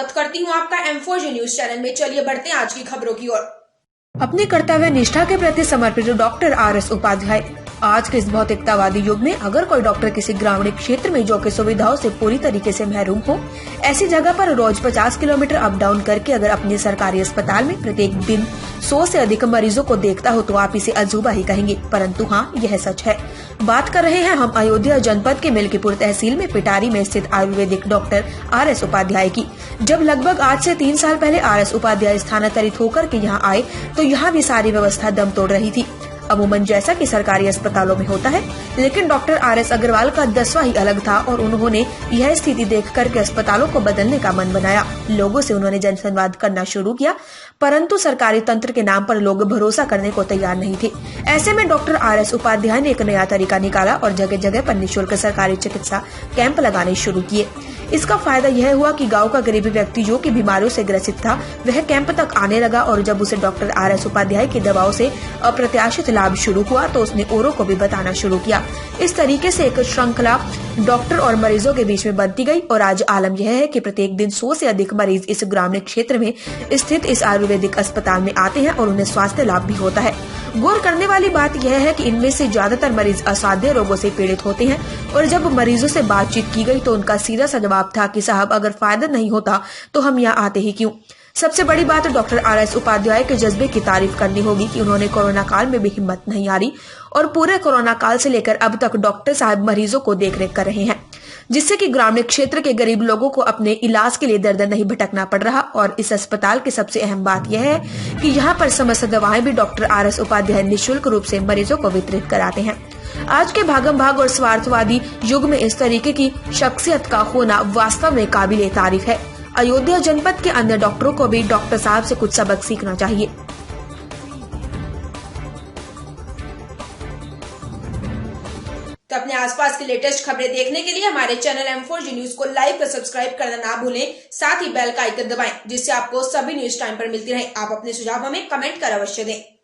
स्वागत करती हूं आपका M4G न्यूज चैनल में। चलिए बढ़ते हैं आज की खबरों की ओर। अपने कर्तव्य निष्ठा के प्रति समर्पित डॉक्टर RS उपाध्याय। आज के इस भौतिकतावादी युग में अगर कोई डॉक्टर किसी ग्रामीण क्षेत्र में जो कि सुविधाओं से पूरी तरीके से महरूम हो, ऐसी जगह पर रोज 50 किलोमीटर अप डाउन करके अगर अपने सरकारी अस्पताल में प्रत्येक दिन 100 से अधिक मरीजों को देखता हो तो आप इसे अजूबा ही कहेंगे, परंतु हाँ, यह सच है। बात कर रहे हैं हम अयोध्या जनपद के मिल्कीपुर तहसील में पिटारी में स्थित आयुर्वेदिक डॉक्टर RS उपाध्याय की। जब लगभग आज से 3 साल पहले RS उपाध्याय स्थानांतरित होकर के यहाँ आए तो यहाँ भी सारी व्यवस्था दम तोड़ रही थी, अमूमन जैसा कि सरकारी अस्पतालों में होता है। लेकिन डॉक्टर RS अग्रवाल का दसवां ही अलग था और उन्होंने यह स्थिति देख करके अस्पतालों को बदलने का मन बनाया। लोगों से उन्होंने जनसंवाद करना शुरू किया, परंतु सरकारी तंत्र के नाम पर लोग भरोसा करने को तैयार नहीं थे। ऐसे में डॉक्टर RS उपाध्याय ने एक नया तरीका निकाला और जगह जगह पर निःशुल्क सरकारी चिकित्सा कैंप लगाने शुरू किए। इसका फायदा यह हुआ कि गांव का गरीब व्यक्ति जो कि बीमारियों से ग्रसित था वह कैंप तक आने लगा और जब उसे डॉक्टर RS उपाध्याय की दवाओं से अप्रत्याशित लाभ शुरू हुआ तो उसने औरों को भी बताना शुरू किया। इस तरीके से एक श्रृंखला डॉक्टर और मरीजों के बीच में बनती गई और आज आलम यह है कि प्रत्येक दिन 100 से अधिक मरीज इस ग्रामीण क्षेत्र में स्थित इस आयुर्वेदिक अस्पताल में आते हैं और उन्हें स्वास्थ्य लाभ भी होता है। गौर करने वाली बात यह है कि इनमें से ज्यादातर मरीज असाध्य रोगों से पीड़ित होते हैं और जब मरीजों से बातचीत की गई तो उनका सीधा सा जवाब था कि साहब अगर फायदा नहीं होता तो हम यहाँ आते ही क्यों। सबसे बड़ी बात डॉक्टर RS उपाध्याय के जज्बे की तारीफ करनी होगी कि उन्होंने कोरोना काल में भी हिम्मत नहीं हारी और पूरे कोरोना काल से लेकर अब तक डॉक्टर साहब मरीजों को देखरेख कर रहे हैं, जिससे कि ग्रामीण क्षेत्र के गरीब लोगों को अपने इलाज के लिए दर दर नहीं भटकना पड़ रहा। और इस अस्पताल की सबसे अहम बात यह है कि यहाँ पर समस्त दवाएं भी डॉक्टर RS उपाध्याय निःशुल्क रूप से मरीजों को वितरित कराते हैं। आज के भागम भाग और स्वार्थवादी युग में इस तरीके की शख्सियत का होना वास्तव में काबिले तारीफ है। अयोध्या जनपद के अन्य डॉक्टरों को भी डॉक्टर साहब से कुछ सबक सीखना चाहिए। तो अपने आसपास की लेटेस्ट खबरें देखने के लिए हमारे चैनल M4G न्यूज को लाइक और सब्सक्राइब करना ना भूलें, साथ ही बेल का आइकन दबाएं जिससे आपको सभी न्यूज टाइम पर मिलती रहे। आप अपने सुझाव हमें कमेंट कर अवश्य दें।